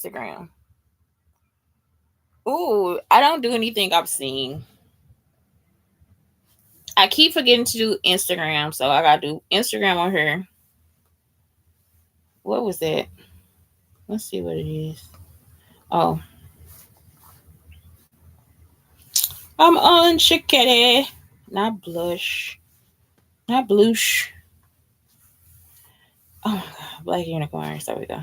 Instagram. Ooh, I don't do anything obscene. I keep forgetting to do Instagram, so I gotta do Instagram on here. What was that? Let's see what it is. Oh, I'm on Schkeddy, not blush, not blush. Oh my god, Black Unicorns. There we go.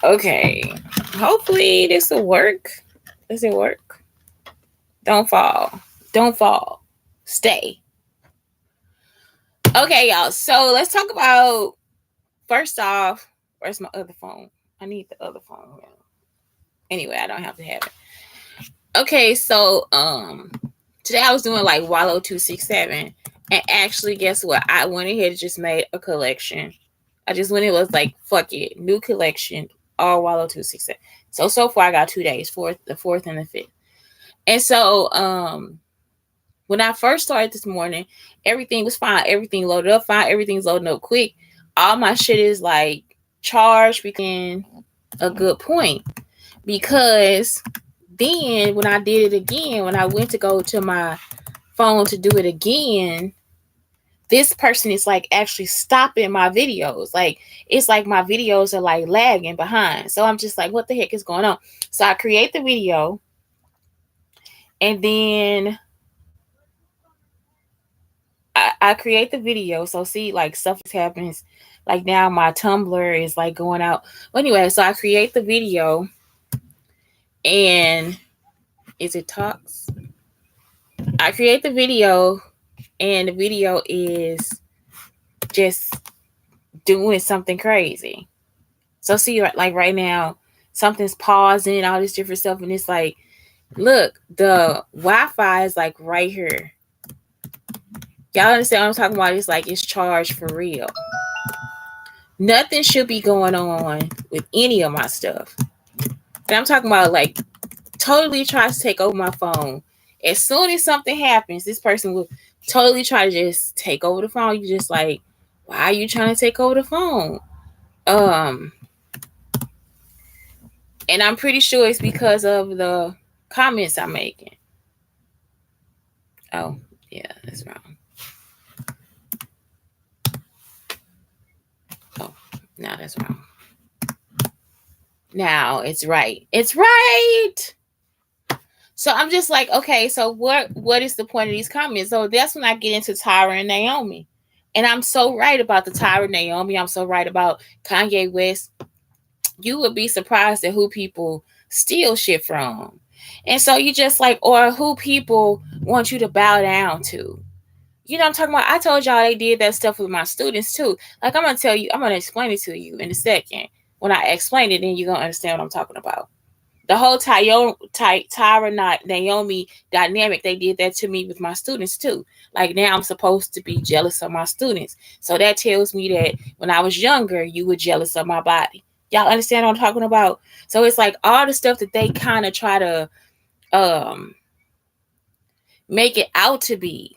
Okay, hopefully this will work. Does it work? Don't fall. Don't fall. Stay. Okay, y'all. So let's talk about first off. Where's my other phone? I need the other phone. Anyway, I don't have to have it. Okay, so today I was doing like Wallow 267, and actually, guess what? I went ahead and just made a collection. I just went. It was like fuck it, new collection, all Wallow 267. So far I got 2 days, the fourth and the fifth, and so when I first started this morning, everything was fine. Everything loaded up fine. Everything's loading up quick. All my shit is like charged because a good point. Because then when I did it again, when I went to go to my phone to do it again, this person is like actually stopping my videos. Like it's like my videos are like lagging behind. So I'm just like, what the heck is going on? So I create the video, and then I create the video. So see, like stuff happens. Like now my Tumblr is like going out. But anyway, so I create the video, and is it talks? I create the video, and the video is just doing something crazy. So see, like right now, something's pausing, all this different stuff, and it's like, look, the Wi-Fi is like right here. Y'all understand what I'm talking about? It's like it's charged for real. Nothing should be going on with any of my stuff. And I'm talking about like totally tries to take over my phone. As soon as something happens, this person will totally try to just take over the phone. You just like, why are you trying to take over the phone? And I'm pretty sure it's because of the comments I'm making. Oh, yeah, that's wrong. Oh, no, that's wrong. Now it's right. It's right. So I'm just like, okay, so what is the point of these comments? So that's when I get into Tyra and Naomi. And I'm so right about the Tyra and Naomi. I'm so right about Kanye West. You would be surprised at who people steal shit from. And so you just like, or who people want you to bow down to. You know what I'm talking about? I told y'all they did that stuff with my students too. Like I'm going to explain it to you in a second. When I explain it, then you're going to understand what I'm talking about. The whole Tyra Naomi dynamic, they did that to me with my students too. Like now I'm supposed to be jealous of my students. So that tells me that when I was younger, you were jealous of my body. Y'all understand what I'm talking about? So it's like all the stuff that they kind of try to make it out to be.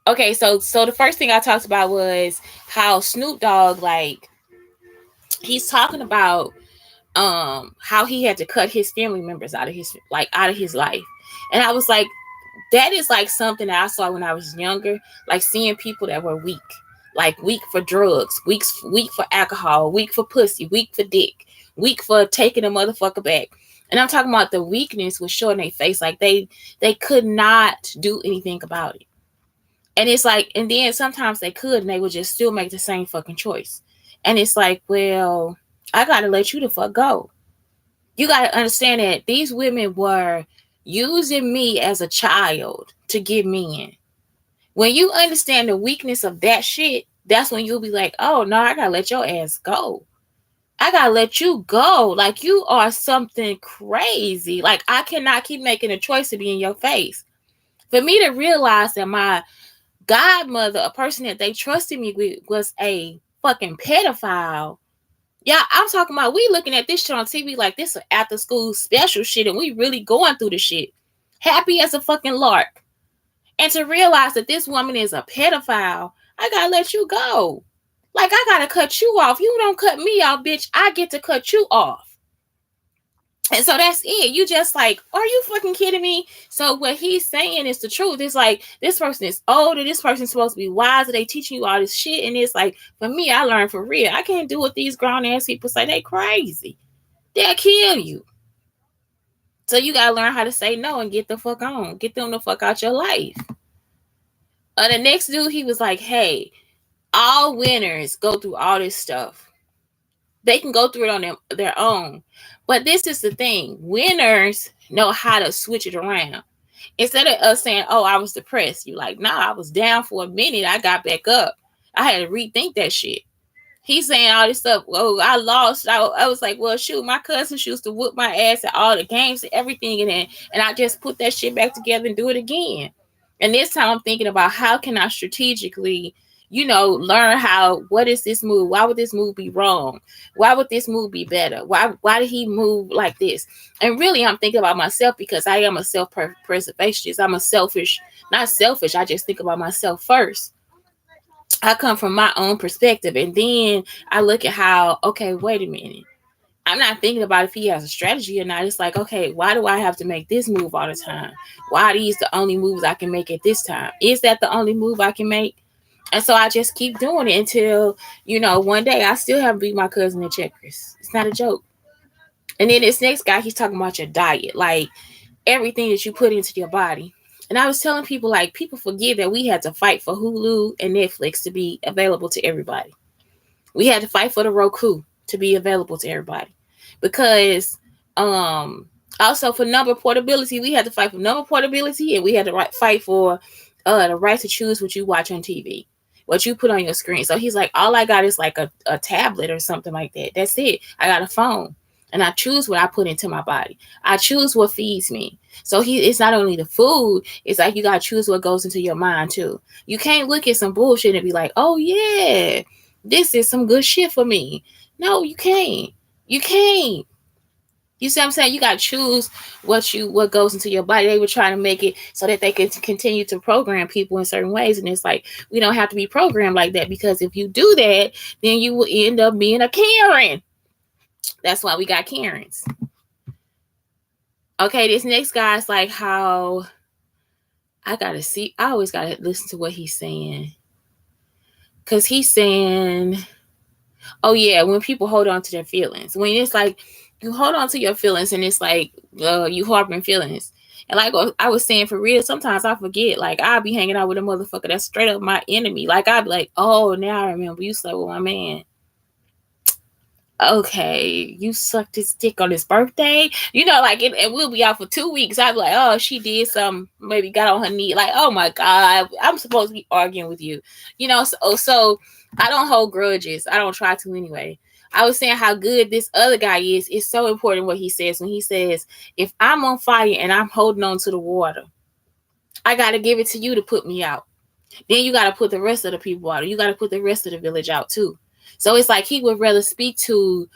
Okay, so the first thing I talked about was how Snoop Dogg, like, he's talking about how he had to cut his family members out of his life. And I was like, that is like something that I saw when I was younger, like seeing people that were weak, like weak for drugs, weak for alcohol, weak for pussy, weak for dick, weak for taking a motherfucker back. And I'm talking about the weakness was showing their face, like they could not do anything about it. And it's like, and then sometimes they could, and they would just still make the same fucking choice. And it's like, well, I gotta let you the fuck go. You gotta understand that these women were using me as a child to get me in. When you understand the weakness of that shit, that's when you'll be like, oh no, I gotta let your ass go. I gotta let you go. Like you are something crazy. Like I cannot keep making a choice to be in your face. For me to realize that my godmother, a person that they trusted me with, was a fucking pedophile. Yeah, I'm talking about we looking at this shit on TV like this is after school special shit, and we really going through the shit. Happy as a fucking lark. And to realize that this woman is a pedophile, I gotta let you go. Like, I gotta cut you off. You don't cut me off, bitch. I get to cut you off. And so that's it. You just like, are you fucking kidding me? So what he's saying is the truth. It's like, this person is older. This person's supposed to be wiser. They teaching you all this shit. And it's like, for me, I learned for real. I can't do what these grown ass people say. They crazy. They'll kill you. So you gotta learn how to say no and get the fuck on. Get them the fuck out your life. The next dude, he was like, hey, all winners go through all this stuff. They can go through it on their own. But this is the thing. Winners know how to switch it around. Instead of us saying, oh, I was depressed. You're like, nah, I was down for a minute. I got back up. I had to rethink that shit. He's saying all this stuff. Oh, I lost. I was like, well, shoot, my cousin used to whoop my ass at all the games and everything. And I just put that shit back together and do it again. And this time I'm thinking about how can I strategically, learn what is this move? Why would this move be wrong? Why would this move be better? Why did he move like this? And really, I'm thinking about myself because I am a self-preservationist. I'm not selfish. I just think about myself first. I come from my own perspective. And then I look at how, okay, wait a minute. I'm not thinking about if he has a strategy or not. It's like, okay, why do I have to make this move all the time? Why are these the only moves I can make at this time? Is that the only move I can make? And so I just keep doing it until, one day I still haven't beat my cousin at checkers. It's not a joke. And then this next guy, he's talking about your diet, like everything that you put into your body. And I was telling people, like, people forget that we had to fight for Hulu and Netflix to be available to everybody. We had to fight for the Roku to be available to everybody. Because also for number portability, we had to fight for number portability, and we had to fight for the right to choose what you watch on TV, what you put on your screen. So he's like, all I got is like a tablet or something like that. That's it. I got a phone. And I choose what I put into my body. I choose what feeds me. So it's not only the food, it's like you got to choose what goes into your mind too. You can't look at some bullshit and be like, oh yeah, this is some good shit for me. No, you can't. You can't. You see what I'm saying? You got to choose what goes into your body. They were trying to make it so that they could continue to program people in certain ways. And it's like, we don't have to be programmed like that, because if you do that, then you will end up being a Karen. That's why we got Karens. Okay, this next guy's like, how I always got to listen to what he's saying. Because he's saying, oh yeah, when people hold on to their feelings. When it's like, you hold on to your feelings and it's like, you harboring feelings. And like I was saying, for real, sometimes I forget. Like, I'll be hanging out with a motherfucker that's straight up my enemy. Like, I'll be like, oh, now I remember you slept with my man. Okay, you sucked his dick on his birthday, like, and we'll be out for 2 weeks. I'd be like, oh, she did something, maybe got on her knee, like, oh my God, I'm supposed to be arguing with you, so I don't hold grudges. I don't try to anyway. I was saying how good this other guy is. It's so important what he says when he says, if I'm on fire and I'm holding on to the water, I got to give it to you to put me out. Then you got to put the rest of the people out. You got to put the rest of the village out too. So it's like he would rather speak to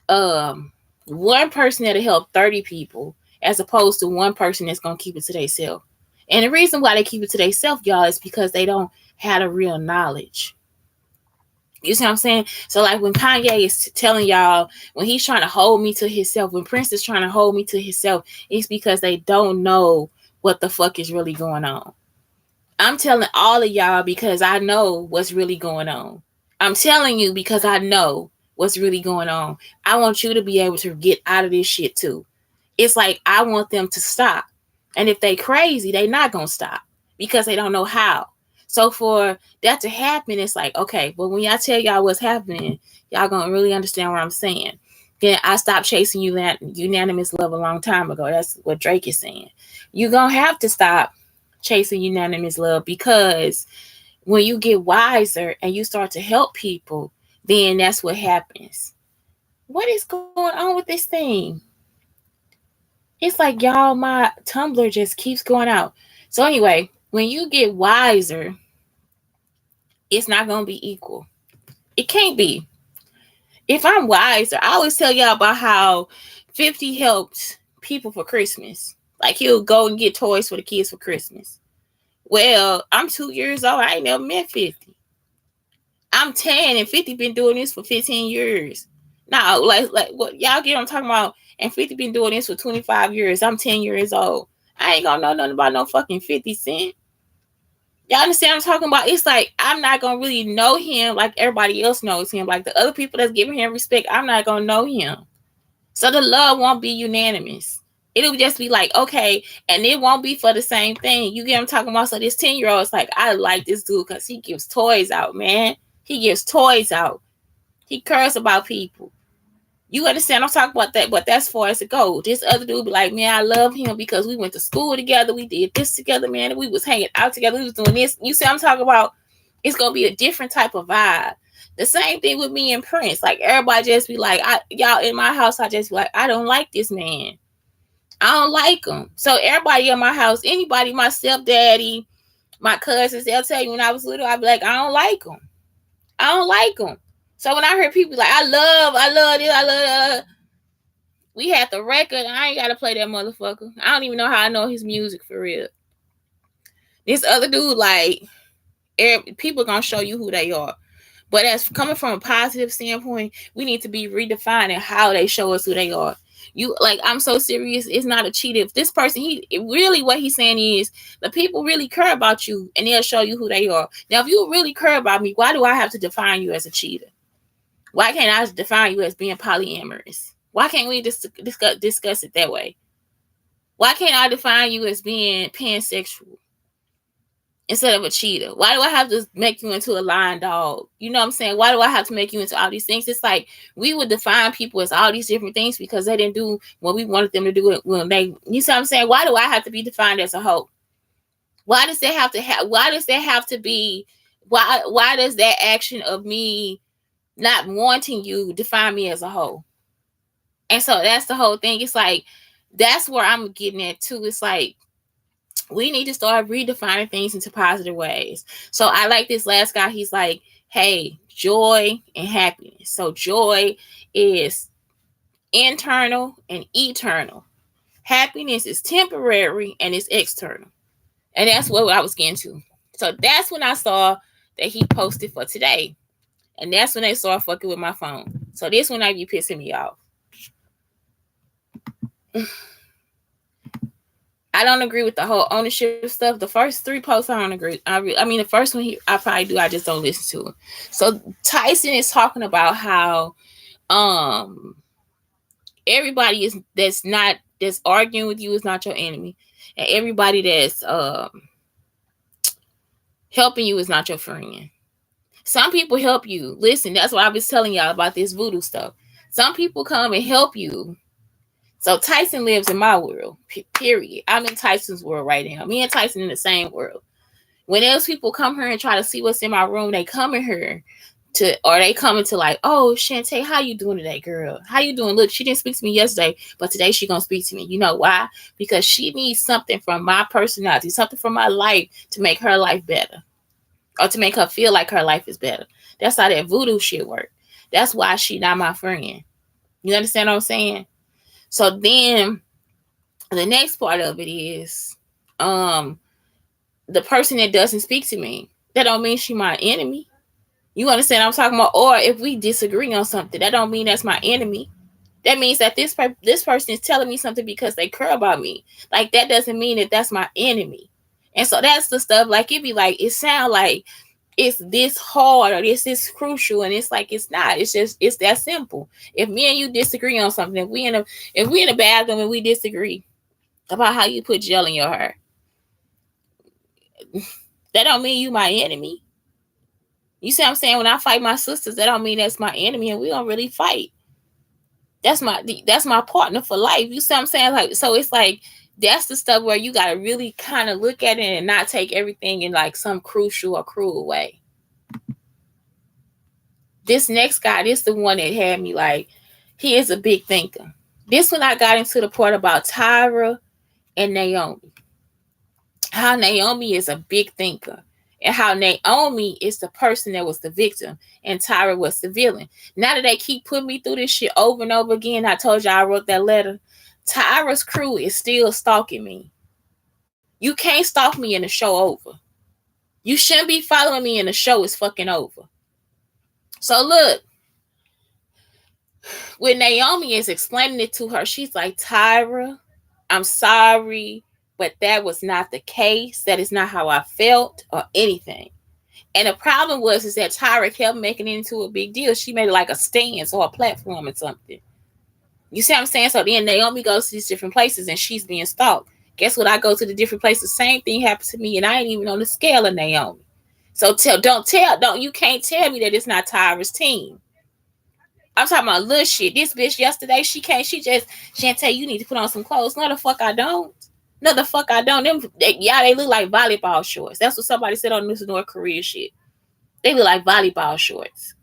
one person that'll help 30 people as opposed to one person that's going to keep it to themselves. And the reason why they keep it to themselves, y'all, is because they don't have the real knowledge. You see what I'm saying? So like when Kanye is telling y'all, when he's trying to hold me to himself, when Prince is trying to hold me to himself, it's because they don't know what the fuck is really going on. I'm telling all of y'all because I know what's really going on. I'm telling you because I know what's really going on. I want you to be able to get out of this shit too. It's like I want them to stop. And if they crazy, they not going to stop because they don't know how. So for that to happen, it's like, okay, well, when I tell y'all what's happening, y'all going to really understand what I'm saying. Then I stopped chasing you that unanimous love a long time ago. That's what Drake is saying. You're going to have to stop chasing unanimous love, because when you get wiser and you start to help people, then that's what happens. What is going on with this thing? It's like, y'all, my Tumblr just keeps going out. So anyway, when you get wiser, it's not going to be equal. It can't be. If I'm wiser, I always tell y'all about how 50 helped people for Christmas. Like, he'll go and get toys for the kids for Christmas. Well, I'm 2 years old. I ain't never met 50. I'm 10 and 50 been doing this for 15 years. Now, like what y'all get I'm talking about, and 50 been doing this for 25 years. I'm 10 years old. I ain't gonna know nothing about no fucking 50 Cent. Y'all understand what I'm talking about? It's like I'm not gonna really know him like everybody else knows him. Like the other people that's giving him respect, I'm not gonna know him. So the love won't be unanimous. It'll just be like, okay, and it won't be for the same thing. You get what I'm talking about? So this 10-year-old is like, I like this dude because he gives toys out, man. He gives toys out. He cares about people. You understand? I'm talking about that, but that's far as it goes. This other dude be like, man, I love him because we went to school together. We did this together, man. We was hanging out together. We was doing this. You see what I'm talking about? It's going to be a different type of vibe. The same thing with me and Prince. Like, everybody just be like, y'all in my house, I just be like, I don't like this man. I don't like him. So everybody in my house, anybody, my stepdaddy, my cousins, they'll tell you when I was little, I'd be like, I don't like him. I don't like him. So when I heard people like, I love this, we had the record. I ain't got to play that motherfucker. I don't even know how I know his music for real. This other dude, like, people going to show you who they are. But as coming from a positive standpoint, we need to be redefining how they show us who they are. You like, I'm so serious. It's not a cheat. If this person, what he's saying is the people really care about you and they'll show you who they are. Now, if you really care about me, why do I have to define you as a cheater? Why can't I define you as being polyamorous? Why can't we just discuss it that way? Why can't I define you as being pansexual instead of a cheater? Why do I have to make you into a lying dog? You know what I'm saying? Why do I have to make you into all these things? It's like we would define people as all these different things because they didn't do what we wanted them to do it when they, you see what I'm saying? Why do I have to be defined as a hoe? Why does that have to why does that have to be, why does that action of me not wanting you define me as a hoe? And so that's the whole thing. It's like, that's where I'm getting at too. It's like, we need to start redefining things into positive ways. So I like this last guy. He's like, hey, joy and happiness. So joy is internal and eternal. Happiness is temporary and it's external. And that's what I was getting to. So that's when I saw that he posted for today. And that's when they started fucking with my phone. So this one I be pissing me off. I don't agree with the whole ownership stuff. The first 3 posts, I don't agree. I mean, the first one, I probably do. I just don't listen to it. So Tyson is talking about how everybody that's arguing with you is not your enemy, and everybody that's helping you is not your friend. Some people help you. Listen, that's what I was telling y'all about this voodoo stuff. Some people come and help you. So Tyson lives in my world, period. I'm in Tyson's world right now. Me and Tyson in the same world. When those people come here and try to see what's in my room, they come in here or they come into like, oh, Shante, how you doing today, girl? How you doing? Look, she didn't speak to me yesterday, but today she gonna speak to me. You know why? Because she needs something from my personality, something from my life to make her life better, or to make her feel like her life is better. That's how that voodoo shit works. That's why she not my friend. You understand what I'm saying? So then the next part of it is the person that doesn't speak to me, that don't mean she my enemy. You understand what I'm talking about? Or if we disagree on something, that don't mean that's my enemy. That means that this person is telling me something because they care about me. Like, that doesn't mean that that's my enemy. And so that's the stuff, like, it be like, it sound like it's this hard or this crucial, and it's like, it's not. It's just, it's that simple. If me and you disagree on something, if we in a bathroom and we disagree about how you put gel in your hair, that don't mean you my enemy. You see what I'm saying? When I fight my sisters, that don't mean that's my enemy, and we don't really fight. That's my partner for life. You see what I'm saying? Like, so it's like, that's the stuff where you got to really kind of look at it and not take everything in like some crucial or cruel way. This next guy, this is the one that had me like, he is a big thinker. This one I got into the part about Tyra and Naomi. How Naomi is a big thinker. And how Naomi is the person that was the victim and Tyra was the villain. Now that they keep putting me through this shit over and over again, I told you I wrote that letter. Tyra's crew is still stalking me. You can't stalk me and the show over. You shouldn't be following me and the show is fucking over. So look, when Naomi is explaining it to her, she's like, Tyra, I'm sorry, but that was not the case. That is not how I felt or anything. And the problem was is that Tyra kept making it into a big deal. She made it like a stance or a platform or something. You see what I'm saying? So then Naomi goes to these different places and she's being stalked. Guess what? I go to the different places. Same thing happened to me, and I ain't even on the scale of Naomi. So you can't tell me that it's not Tyra's team. I'm talking about little shit. This bitch yesterday, she just Shante, you need to put on some clothes. No, the fuck I don't. No, the fuck I don't. They look like volleyball shorts. That's what somebody said on this North Korea shit. They look like volleyball shorts.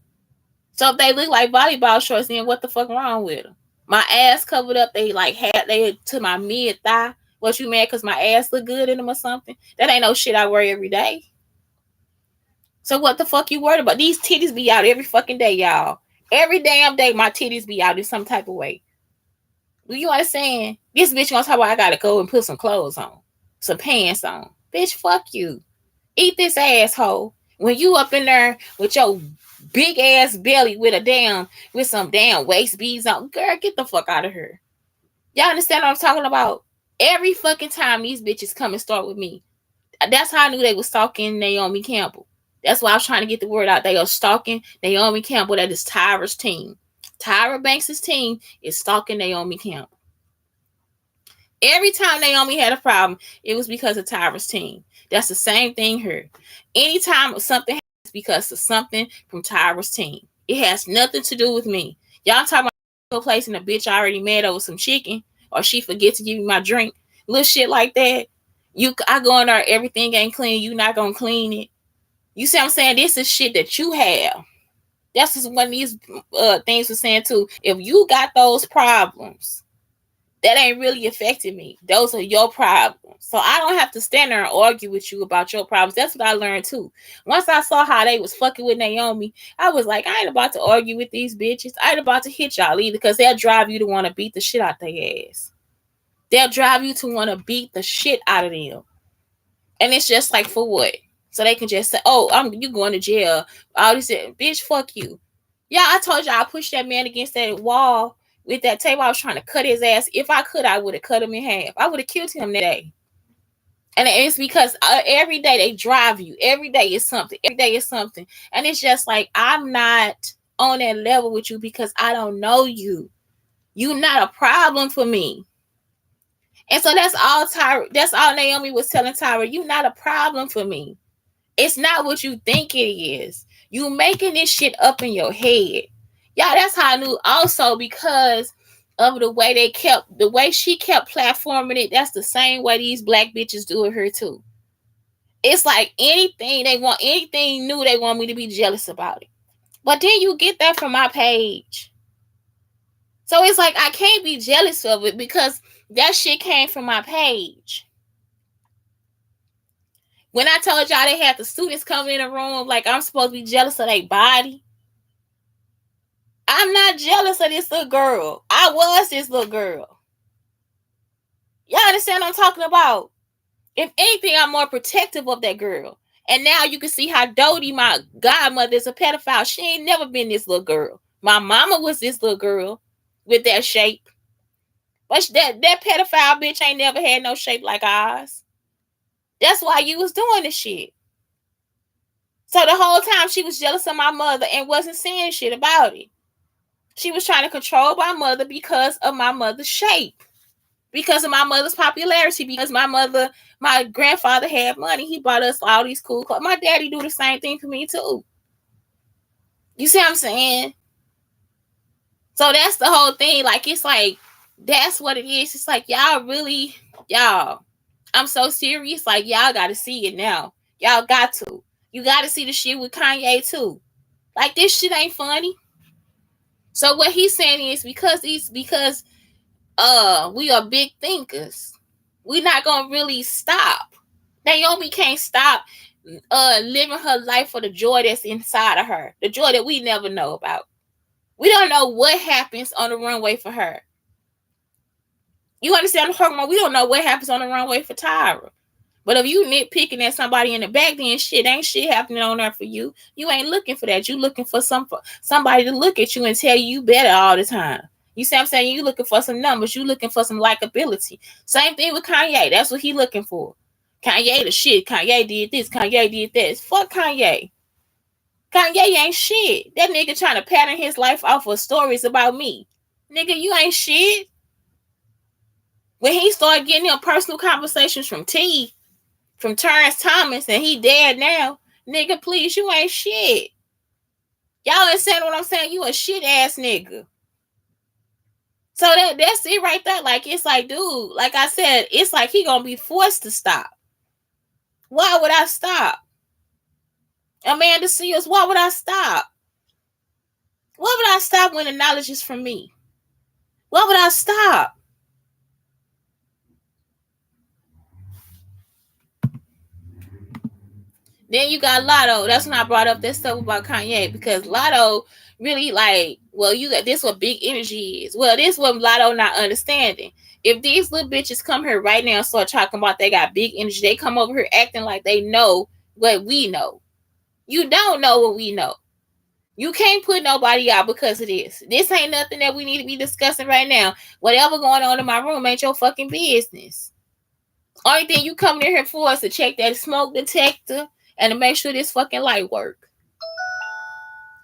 So if they look like volleyball shorts, then what the fuck wrong with them? My ass covered up. They to my mid thigh. What you mad? Cause my ass look good in them or something? That ain't no shit I wear every day. So what the fuck you worried about? These titties be out every fucking day, y'all. Every damn day, my titties be out in some type of way. You understand? This bitch gonna talk about I gotta go and put some clothes on, some pants on. Bitch, fuck you. Eat this asshole. When you up in there with your big ass belly with some damn waist beads on, girl, get the fuck out of here. Y'all understand what I'm talking about? Every fucking time these bitches come and start with me. That's how I knew they was stalking Naomi Campbell. That's why I was trying to get the word out. They are stalking Naomi Campbell. That is Tyra's team. Tyra Banks' team is stalking Naomi Campbell. Every time Naomi had a problem, it was because of Tyra's team. That's the same thing here. Anytime something happens, because of something from Tyra's team. It has nothing to do with me. Y'all talking about placing a bitch already mad over some chicken, or she forget to give me my drink, little shit like that. I go in there, everything ain't clean. You not gonna clean it. You see what I'm saying? This is shit that you have. That's just one of these things we're saying too. If you got those problems, that ain't really affecting me. Those are your problems. So I don't have to stand there and argue with you about your problems. That's what I learned too. Once I saw how they was fucking with Naomi, I was like, I ain't about to argue with these bitches. I ain't about to hit y'all either, because they'll drive you to want to beat the shit out their ass. They'll drive you to want to beat the shit out of them. And it's just like, for what? So they can just say, oh, you going to jail. All this shit. Bitch, fuck you. Yeah, I told you I pushed that man against that wall with that table. I was trying to cut his ass. If I could, I would have cut him in half. I would have killed him that day. And it's because every day they drive you. Every day is something. Every day is something. And it's just like, I'm not on that level with you because I don't know you. You're not a problem for me. And so that's all Naomi was telling Tyra. You're not a problem for me. It's not what you think it is. You making this shit up in your head. Yeah, that's how I knew also, because of the way she kept platforming it. That's the same way these black bitches do it here too. It's like anything new, they want me to be jealous about it. But then you get that from my page. So it's like I can't be jealous of it because that shit came from my page. When I told y'all they had the students coming in the room, like I'm supposed to be jealous of their body. I'm not jealous of this little girl. I was this little girl. Y'all understand what I'm talking about? If anything, I'm more protective of that girl. And now you can see how Dodie, my godmother, is a pedophile. She ain't never been this little girl. My mama was this little girl with that shape. But that pedophile bitch ain't never had no shape like ours. That's why you was doing this shit. So the whole time she was jealous of my mother and wasn't saying shit about it. She was trying to control my mother because of my mother's shape. Because of my mother's popularity. Because my grandfather had money. He bought us all these cool clothes. My daddy do the same thing for me too. You see what I'm saying? So that's the whole thing. Like, it's like, that's what it is. It's like, y'all, I'm so serious. Like, y'all got to see it now. Y'all got to. You got to see the shit with Kanye too. Like, this shit ain't funny. So what he's saying is because we are big thinkers, we're not gonna really stop. Naomi can't stop living her life for the joy that's inside of her, the joy that we never know about. We don't know what happens on the runway for her. You understand what I'm talking about? We don't know what happens on the runway for Tyra. But if you nitpicking at somebody in the back, then shit ain't shit happening on there for you. You ain't looking for that. You looking for somebody to look at you and tell you better all the time. You see what I'm saying? You looking for some numbers. You looking for some likability. Same thing with Kanye. That's what he looking for. Kanye the shit. Kanye did this. Kanye did that. Fuck Kanye. Kanye ain't shit. That nigga trying to pattern his life off of stories about me. Nigga, you ain't shit. When he started getting them personal conversations from Terrence Thomas, and he dead now, nigga, please, you ain't shit. Y'all understand what I'm saying? You a shit ass nigga. So that's it right there. Like, it's like, dude, like I said, it's like he gonna be forced to stop. Why would I stop? Amanda Seals, why would I stop? Why would I stop when the knowledge is from me? Why would I stop? Then you got Lotto. That's when I brought up that stuff about Kanye, because Lotto really like, well, you got this what big energy is. Well, this what Lotto not understanding. If these little bitches come here right now and start talking about they got big energy, they come over here acting like they know what we know. You don't know what we know. You can't put nobody out because of this. This ain't nothing that we need to be discussing right now. Whatever going on in my room ain't your fucking business. Only thing you coming in here for is to check that smoke detector and to make sure this fucking light work.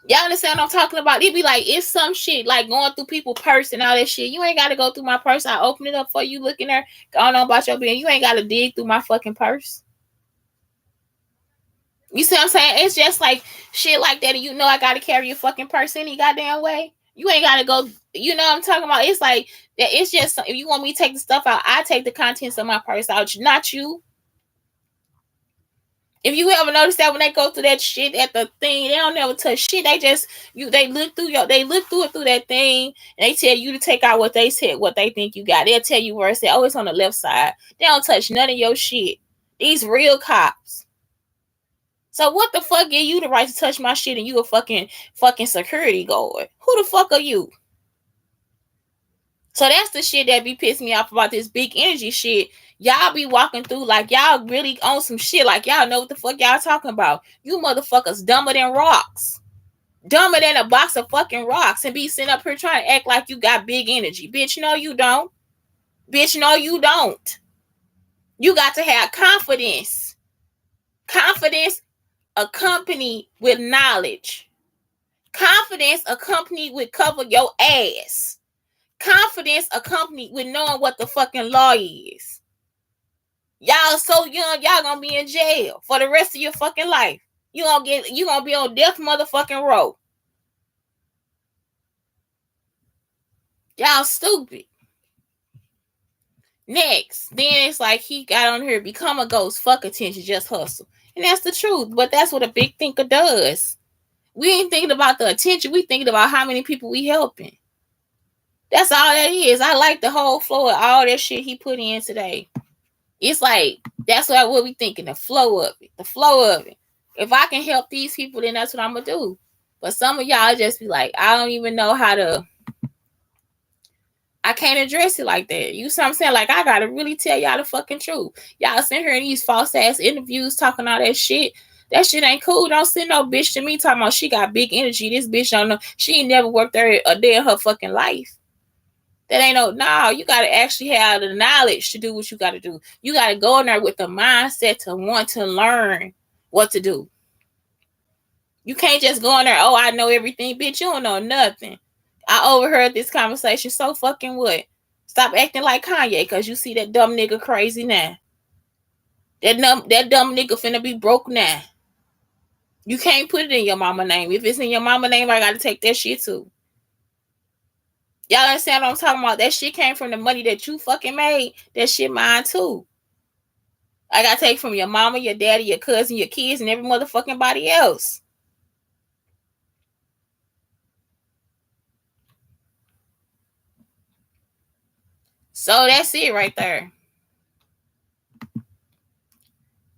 Y'all understand what I'm talking about? It be like, it's some shit like going through people's purse and all that shit. You ain't got to go through my purse. I open it up for you, looking there, going on about your business. You ain't got to dig through my fucking purse. You see what I'm saying? It's just like shit like that. And you know I got to carry your fucking purse any goddamn way. You ain't got to go, you know what I'm talking about? It's like, that. It's just, if you want me to take the stuff out, I take the contents of my purse out, not you. If you ever notice that when they go through that shit at the thing, they don't never touch shit. They just they look through it through that thing, and they tell you to take out what they said, what they think you got. They'll tell you where it's at. Oh, it's on the left side. They don't touch none of your shit. These real cops. So what the fuck give you the right to touch my shit and you a fucking security guard? Who the fuck are you? So that's the shit that be pissing me off about this big energy shit. Y'all be walking through like y'all really on some shit. Like y'all know what the fuck y'all talking about. You motherfuckers dumber than rocks. Dumber than a box of fucking rocks, and be sitting up here trying to act like you got big energy. Bitch, no you don't. Bitch, no you don't. You got to have confidence. Confidence accompanied with knowledge. Confidence accompanied with cover your ass. Confidence accompanied with knowing what the fucking law is. Y'all so young, y'all gonna be in jail for the rest of your fucking life. You gonna be on death motherfucking row. Y'all stupid. Next, then it's like he got on here, become a ghost, fuck attention, just hustle. And that's the truth, but that's what a big thinker does. We ain't thinking about the attention, we thinking about how many people we helping. That's all that is. I like the whole flow of all that shit he put in today. It's like, that's what we thinking, the flow of it. The flow of it. If I can help these people, then that's what I'm going to do. But some of y'all just be like, I don't even know how to, I can't address it like that. You see what I'm saying? Like, I got to really tell y'all the fucking truth. Y'all sitting here in these false ass interviews talking all that shit. That shit ain't cool. Don't send no bitch to me talking about she got big energy. This bitch don't know. She ain't never worked there a day in her fucking life. That ain't no, you got to actually have the knowledge to do what you got to do. You got to go in there with the mindset to want to learn what to do. You can't just go in there, oh, I know everything. Bitch, you don't know nothing. I overheard this conversation, so fucking what? Stop acting like Kanye, because you see that dumb nigga crazy now. That dumb nigga finna be broke now. You can't put it in your mama name. If it's in your mama name, I got to take that shit too. Y'all understand what I'm talking about? That shit came from the money that you fucking made. That shit mine too. I gotta take from your mama, your daddy, your cousin, your kids, and every motherfucking body else. So that's it right there.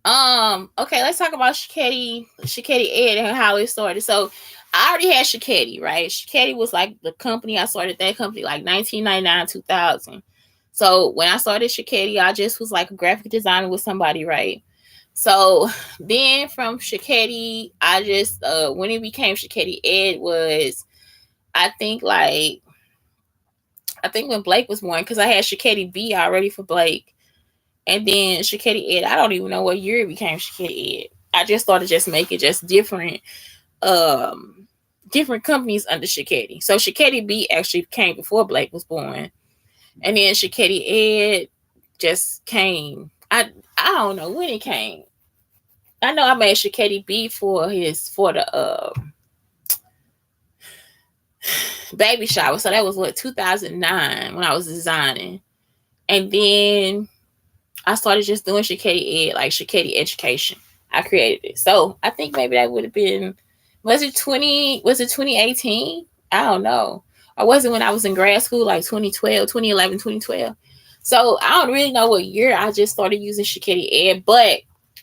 Okay, let's talk about Schkeddy Ed and how it started. So I already had Schkeddy, right? Schkeddy was like the company. I started that company like 1999, 2000. So when I started Schkeddy, I just was like a graphic designer with somebody, right? So then from Schkeddy, I just when it became Schkeddy Ed was I think like I think when Blake was born, because I had Schkeddy B already for Blake. And then Schkeddy Ed, I don't even know what year it became Schkeddy Ed. I just started just making just um different companies under Schkeddy. So Schkeddy B actually came before Blake was born. And then Schkeddy Ed just came. I don't know when it came. I know I made Schkeddy B for the baby shower. So that was what 2009 when I was designing. And then I started just doing Schkeddy Ed, like Schkeddy Education. I created it. So I think maybe that would have been, was it 2018? I don't know. Or was it when I was in grad school, like 2012, 2011, 2012? So I don't really know what year I just started using Schkeddy Ed, but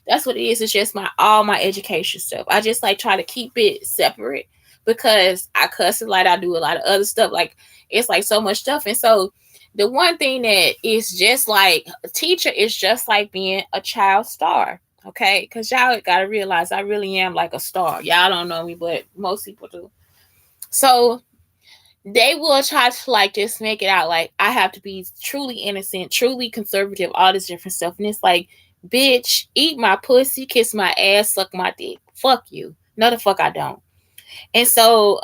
that's what it is. It's just all my education stuff. I just like try to keep it separate because I cuss a lot. I do a lot of other stuff. Like it's like so much stuff. And so the one thing that is just like a teacher is just like being a child star. Okay, because y'all gotta realize I really am like a star. Y'all don't know me, but most people do. So they will try to like just make it out like I have to be truly innocent, truly conservative, all this different stuff. And it's like, bitch, eat my pussy, kiss my ass, suck my dick. Fuck you. No, the fuck I don't. And so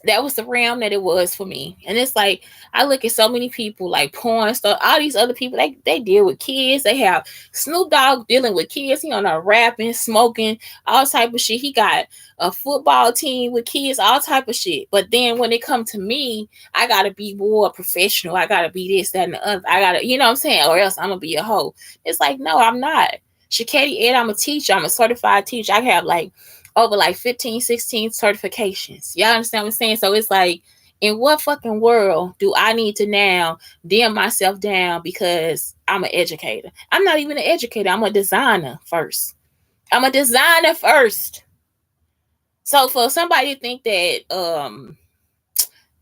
that was the realm that it was for me. And it's like I look at so many people like porn stuff, all these other people, they deal with kids. They have Snoop Dogg dealing with kids. He on there rapping, smoking, all type of shit. He got a football team with kids, all type of shit. But then when it come to me, I gotta be more professional. I gotta be this, that, and the other. I gotta, you know what I'm saying? Or else I'm gonna be a hoe. It's like, no, I'm not. Schkeddy Ed, I'm a teacher. I'm a certified teacher. I have like over like 15, 16 certifications. Y'all understand what I'm saying? So it's like, in what fucking world do I need to now dim myself down because I'm an educator? I'm not even an educator. I'm a designer first. I'm a designer first. So for somebody to think that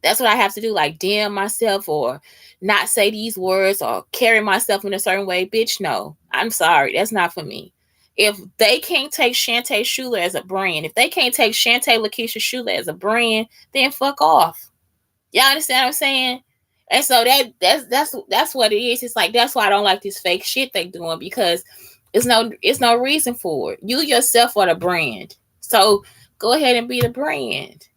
that's what I have to do, like dim myself or not say these words or carry myself in a certain way, bitch, no. I'm sorry. That's not for me. If they can't take Schuler as a brand, if they can't take Lakeisha Schuler as a brand, then fuck off. Y'all understand what I'm saying? And so that's what it is. It's like that's why I don't like this fake shit they doing because it's no reason for it. You yourself are the brand. So go ahead and be the brand.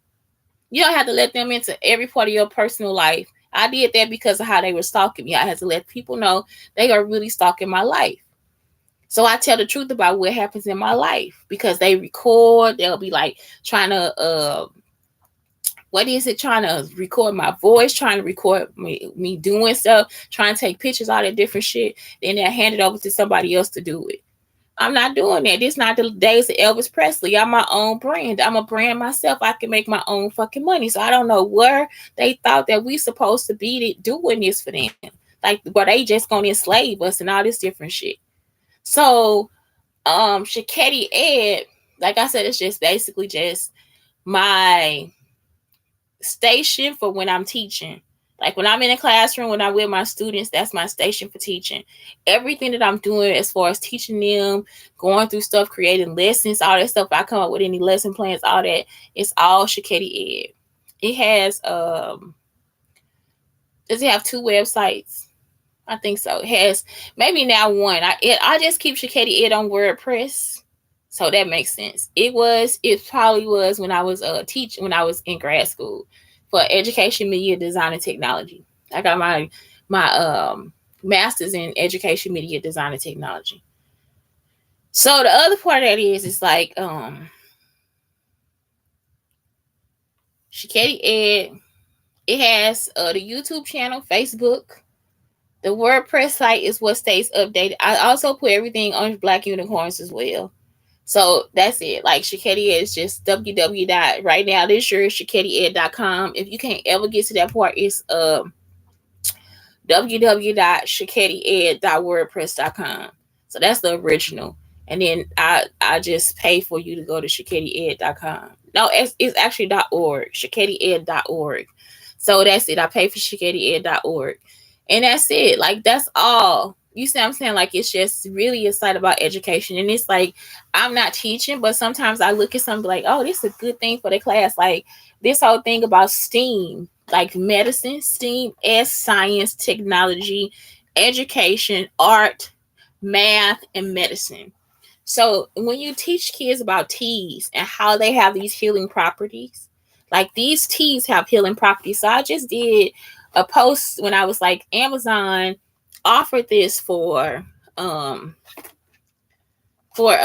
You don't have to let them into every part of your personal life. I did that because of how they were stalking me. I had to let people know they are really stalking my life. So I tell the truth about what happens in my life because they record. They'll be like trying to what is it? Trying to record my voice, trying to record me doing stuff, trying to take pictures, all that different shit. Then they'll hand it over to somebody else to do it. I'm not doing that. This not the days of Elvis Presley. I'm my own brand. I'm a brand myself. I can make my own fucking money. So I don't know where they thought that we supposed to be doing this for them. Like, were they just gonna enslave us and all this different shit? So, Schkeddy Ed, like I said, it's just basically just my station for when I'm teaching. Like when I'm in a classroom, when I'm with my students, that's my station for teaching. Everything that I'm doing as far as teaching them, going through stuff, creating lessons, all that stuff, I come up with any lesson plans, all that, it's all Schkeddy Ed. It has does it have 2 websites? I think so. It has maybe now 1. I just keep Schkeddy Ed on WordPress. So that makes sense. It probably was when I was teaching, when I was in grad school for education, media, design, and technology. I got my master's in education, media, design, and technology. So the other part of that is like Schkeddy Ed. It has the YouTube channel, Facebook. The WordPress site is what stays updated. I also put everything on Black Unicarns as well. So that's it. Like Schkeddy Ed is just www. Right now, this year is shanteschuler.com. If you can't ever get to that part, it's www.shanteschuler.wordpress.com. So that's the original. And then I just pay for you to go to shanteschuler.com. No, it's actually .org, shanteschuler.org. So that's it. I pay for shanteschuler.org. And that's it. Like, that's all. You see what I'm saying? Like, it's just really excited about education. And it's like, I'm not teaching, but sometimes I look at something like, oh, this is a good thing for the class. Like, this whole thing about STEAM, like medicine, STEAM, S, science, technology, education, art, math, and medicine. So when you teach kids about teas and how they have these healing properties, like these teas have healing properties. So I just did a post when I was like, Amazon offered this um for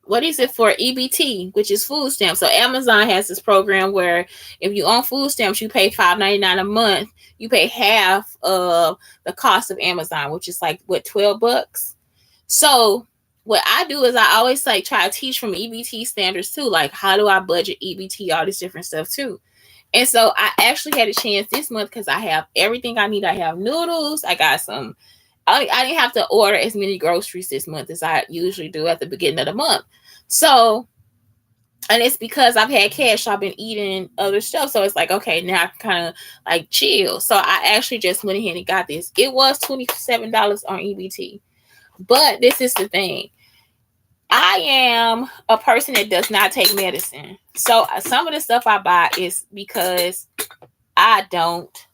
what is it, for EBT, which is food stamps. So Amazon has this program where if you own food stamps, you pay $5.99 a month. You pay half of the cost of Amazon, which is like what, $12. So what I do is I always like try to teach from EBT standards too. Like, how do I budget EBT, all this different stuff too. And so I actually had a chance this month because I have everything I need. I have noodles. I got some. I didn't have to order as many groceries this month as I usually do at the beginning of the month. So, and it's because I've had cash. I've been eating other stuff. So it's like, okay, now I can kind of like chill. So I actually just went ahead and got this. It was $27 on EBT. But this is the thing. I am a person that does not take medicine. So some of the stuff I buy is because I don't.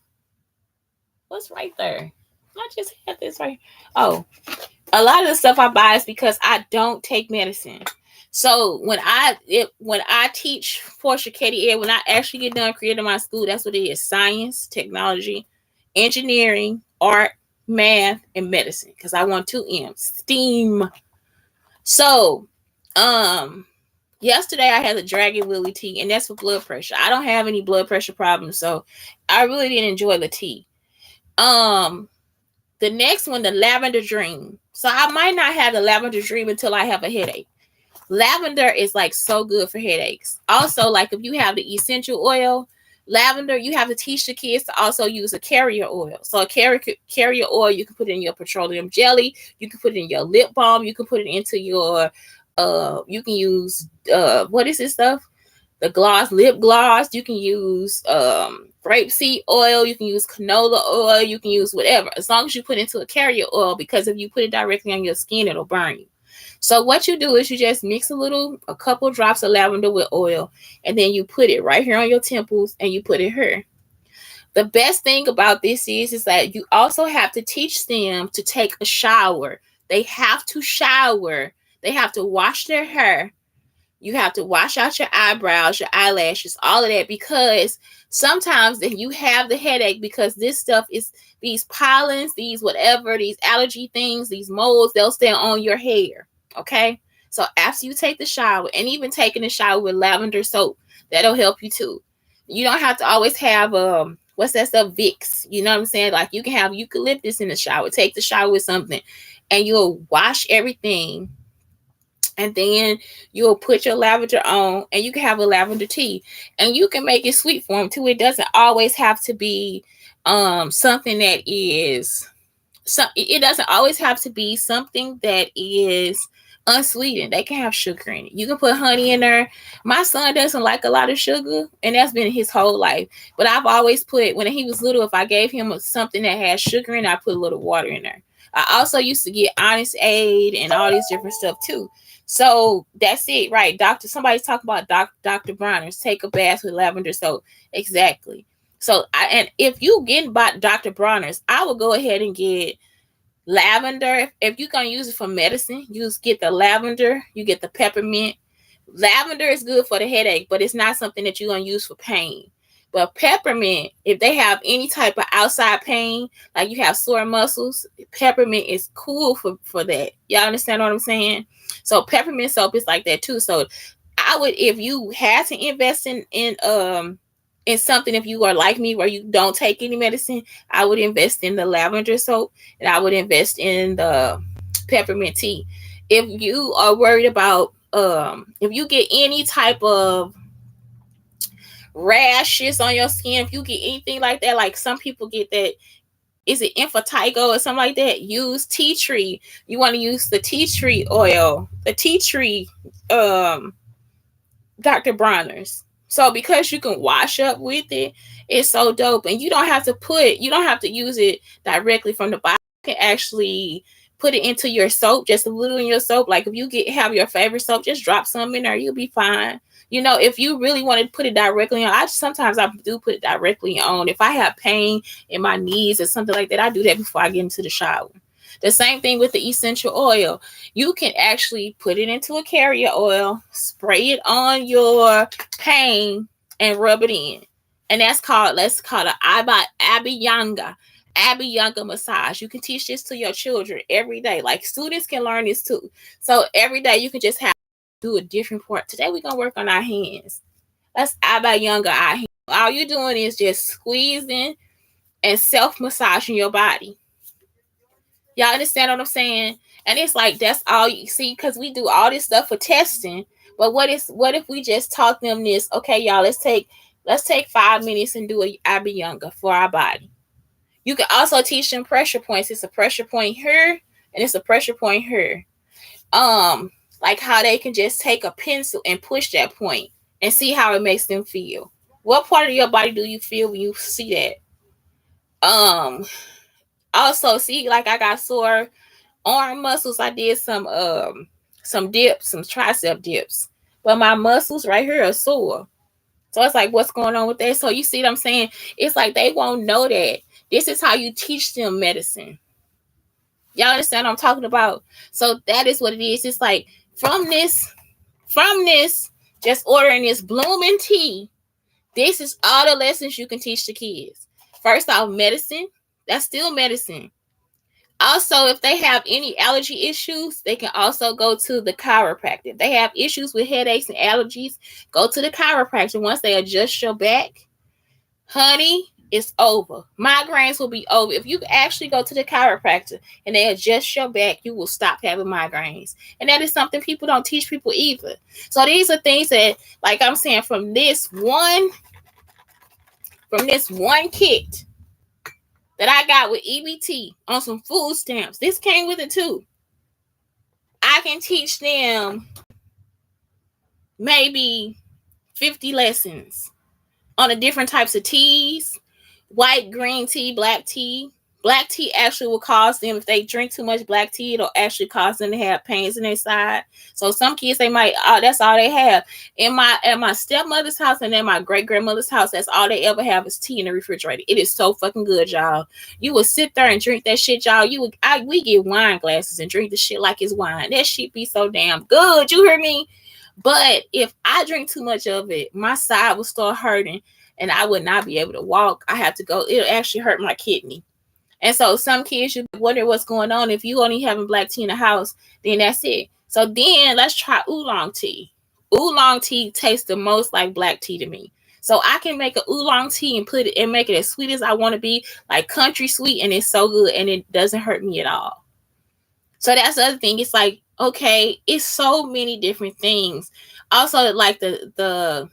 What's right there? I just had this right. Oh, a lot of the stuff I buy is because I don't take medicine. So when I teach for Schkeddy Ed, when I actually get done creating my school, that's what it is: science, technology, engineering, art, math, and medicine. Because I want 2 M's, STEAM. So, yesterday I had the Dragon Lily tea, and that's for blood pressure. I don't have any blood pressure problems, so I really didn't enjoy the tea. The next one, the lavender dream. So I might not have the lavender dream until I have a headache. Lavender is like so good for headaches. Also, like if you have the essential oil, lavender, you have to teach the kids to also use a carrier oil. So a carrier oil, you can put it in your petroleum jelly, you can put it in your lip balm, you can put it into your you can use what is this stuff? The lip gloss, you can use grapeseed oil, you can use canola oil, you can use whatever, as long as you put it into a carrier oil, because if you put it directly on your skin, it'll burn you. So what you do is you just mix a couple drops of lavender with oil, and then you put it right here on your temples, and you put it here. The best thing about this is that you also have to teach them to take a shower. They have to shower. They have to wash their hair. You have to wash out your eyebrows, your eyelashes, all of that, because sometimes then you have the headache because this stuff is these pollens, these whatever, these allergy things, these molds, they'll stay on your hair. Okay. So after you take the shower, and even taking a shower with lavender soap, that'll help you too. You don't have to always have what's that stuff, Vicks. You know what I'm saying? Like, you can have eucalyptus in the shower. Take the shower with something, and you'll wash everything, and then you'll put your lavender on, and you can have a lavender tea, and you can make it sweet for them too. It doesn't always have to be something that is it doesn't always have to be something that is unsweetened. They can have sugar in it. You can put honey in there. My son doesn't like a lot of sugar, and that's been his whole life. But I've always put, when he was little, if I gave him something that had sugar in it, I put a little water in there. I also used to get Honest Aid and all these different stuff too. So that's it, right? Somebody's talking about Dr. Bronner's. Take a bath with lavender soap. Exactly. So, and if you get Dr. Bronner's, I will go ahead and get lavender. If you're going to use it for medicine, get the lavender, you get the peppermint. Lavender is good for the headache, but it's not something that you're going to use for pain. But peppermint, if they have any type of outside pain, like you have sore muscles, peppermint is cool for that. Y'all understand what I'm saying? So peppermint soap is like that too. So I would, if you had to invest in something, if you are like me where you don't take any medicine, I would invest in the lavender soap, and I would invest in the peppermint tea. If you are worried about if you get any type of rashes on your skin, if you get anything like that, like some people get that, is it impetigo or something like that, use tea tree. You want to use the tea tree oil, the tea tree Dr. Bronner's. So because you can wash up with it, it's so dope. And you don't have to use it directly from the bottle. You can actually put it into your soap, just a little in your soap. Like if you have your favorite soap, just drop some in there, you'll be fine. If you really want to put it directly on, sometimes I do put it directly on. If I have pain in my knees or something like that, I do that before I get into the shower. The same thing with the essential oil. You can actually put it into a carrier oil, spray it on your pain, and rub it in. And let's call it an Abhyanga massage. You can teach this to your children every day. Like students can learn this too. So every day you can just have do a different part. Today we're gonna work on our hands. Let's Abhyanga our hands. All you're doing is just squeezing and self-massaging your body. Y'all understand what I'm saying? And it's like that's all you see, because we do all this stuff for testing. But what if we just taught them this? Okay, y'all, let's take 5 minutes and do a Abhyanga for our body. You can also teach them pressure points. It's a pressure point here, and it's a pressure point here. Like how they can just take a pencil and push that point and see how it makes them feel. What part of your body do you feel when you see that? Also, see, like I got sore arm muscles. I did some dips, some tricep dips, but my muscles right here are sore. So it's like, what's going on with that? So you see what I'm saying? It's like they won't know that. This is how you teach them medicine. Y'all understand what I'm talking about? So that is what it is. It's like from this, just ordering this blooming tea, this is all the lessons you can teach the kids. First off, medicine. That's still medicine. Also, if they have any allergy issues, they can also go to the chiropractor. If they have issues with headaches and allergies, go to the chiropractor. Once they adjust your back, honey, it's over. Migraines will be over. If you actually go to the chiropractor and they adjust your back, you will stop having migraines. And that is something people don't teach people either. So these are things that, like I'm saying, from this one kit that I got with EBT on some food stamps. This came with it too. I can teach them maybe 50 lessons on the different types of teas, white, green tea, black tea. Black tea actually will cause them, if they drink too much black tea, it'll actually cause them to have pains in their side. So some kids, they might, that's all they have. At my stepmother's house and at my great-grandmother's house, that's all they ever have is tea in the refrigerator. It is so fucking good, y'all. You would sit there and drink that shit, y'all. We get wine glasses and drink the shit like it's wine. That shit be so damn good. You hear me? But if I drink too much of it, my side will start hurting and I would not be able to walk. I have to go. It'll actually hurt my kidney. And so some kids, you wonder what's going on. If you only having black tea in the house, then that's it. So then let's try oolong tea. Oolong tea tastes the most like black tea to me. So I can make an oolong tea and put it and make it as sweet as I want to be, like country sweet, and it's so good and it doesn't hurt me at all. So that's the other thing. It's like, okay, it's so many different things. Also, like the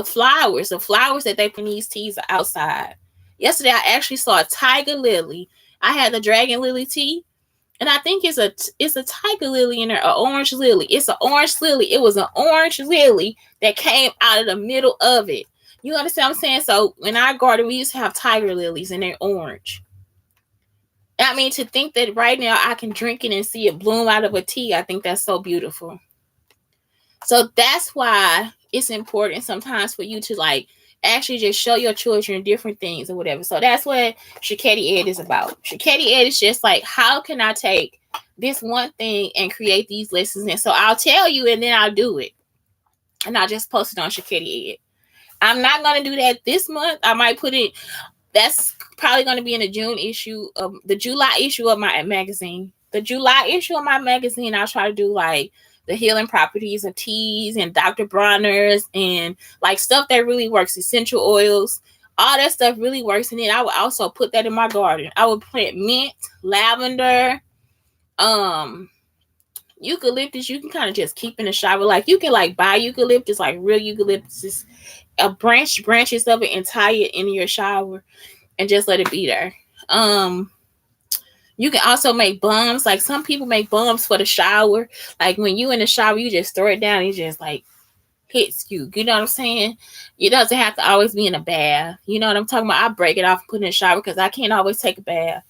flowers that they put in these teas are outside. Yesterday, I actually saw a tiger lily. I had the dragon lily tea, and I think it's a tiger lily in there, an orange lily. It's an orange lily. It was an orange lily that came out of the middle of it. You understand what I'm saying? So in our garden, we used to have tiger lilies, and they're orange. I mean, to think that right now I can drink it and see it bloom out of a tea, I think that's so beautiful. So that's why it's important sometimes for you to like actually just show your children different things or whatever. So that's what Schkeddy Ed is about. Schkeddy Ed is just like, how can I take this one thing and create these lessons? And so I'll tell you and then I'll do it. And I'll just post it on Schkeddy Ed. I'm not going to do that this month. I might put it, that's probably going to be in the July issue of my magazine. The July issue of my magazine, I'll try to do like the healing properties of teas and Dr. Bronner's and like stuff that really works, essential oils, all that stuff really works. And then I would also put that in my garden. I would plant mint, lavender, eucalyptus. You can kind of just keep in the shower. Like you can like buy eucalyptus, like real eucalyptus, branches of it, and tie it in your shower and just let it be there. You can also make balms. Like some people make balms for the shower. Like when you in the shower, you just throw it down and you just like hits you. You know what I'm saying? It doesn't have to always be in a bath. You know what I'm talking about? I break it off and put it in the shower because I can't always take a bath.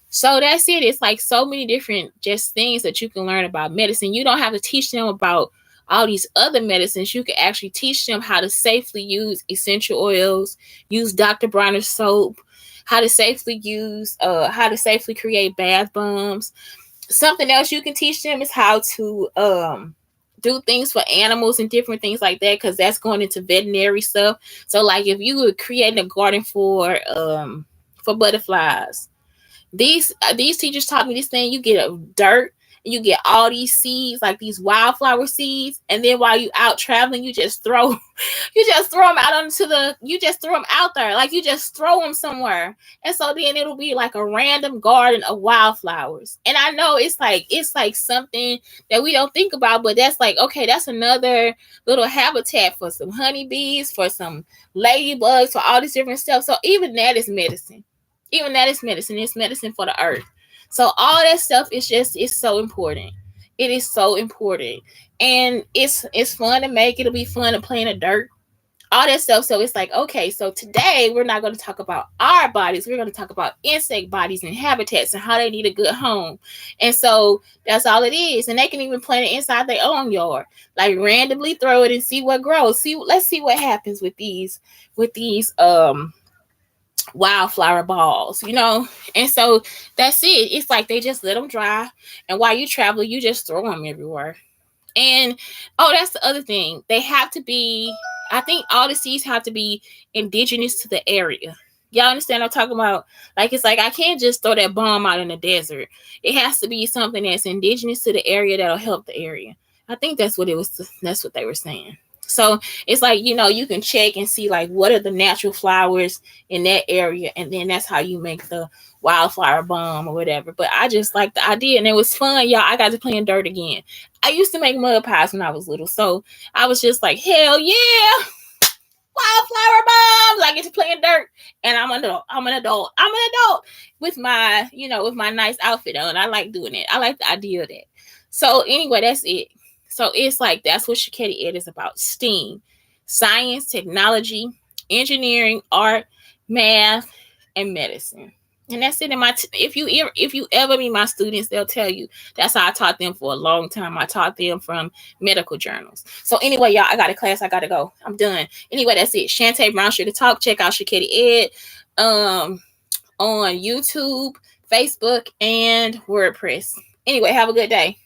So that's it. It's like so many different just things that you can learn about medicine. You don't have to teach them about all these other medicines. You can actually teach them how to safely use essential oils, use Dr. Bronner's soap, how to safely create bath bombs. Something else you can teach them is how to do things for animals and different things like that, because that's going into veterinary stuff. So like if you were creating a garden for butterflies, these teachers taught me this thing. You get a dirt and you get all these seeds, like these wildflower seeds, and then while you out traveling, you just throw them out you just throw them out there, like you just throw them somewhere, and so then it'll be like a random garden of wildflowers. And I know it's like something that we don't think about, but that's like, okay, that's another little habitat for some honeybees, for some ladybugs, for all this different stuff. So even that is medicine. Even that is medicine. It's medicine for the earth. So all that stuff it's so important. It is so important. And it's fun to make. It'll be fun to play in the dirt. All that stuff. So it's like, okay, so today we're not going to talk about our bodies. We're going to talk about insect bodies and habitats and how they need a good home. And so that's all it is. And they can even plant it inside their own yard. Like randomly throw it and see what grows. Let's see what happens with these wildflower balls, and so that's it. It's like they just let them dry, and while you travel, you just throw them everywhere. And that's the other thing. They have to be, I think all the seeds have to be indigenous to the area. Y'all understand what I'm talking about? Like, it's like I can't just throw that bomb out in the desert. It has to be something that's indigenous to the area that'll help the area. I think that's what they were saying. So it's like, you can check and see like what are the natural flowers in that area, and then that's how you make the wildflower bomb or whatever. But I just like the idea, and it was fun, y'all. I got to play in dirt again. I used to make mud pies when I was little, so I was just like, hell yeah, wildflower bombs. I get to play in dirt, and I'm an adult with my nice outfit on. I like doing it. I like the idea of that. So anyway, that's it. So it's like, that's what Schkeddy Ed is about. STEAM: science, technology, engineering, art, math, and medicine. And that's it. If you ever meet my students, they'll tell you that's how I taught them for a long time. I taught them from medical journals. So anyway, y'all, I got a class. I got to go. I'm done. Anyway, that's it. Shante Brown Sugar Talk. Check out Schkeddy Ed on YouTube, Facebook, and WordPress. Anyway, have a good day.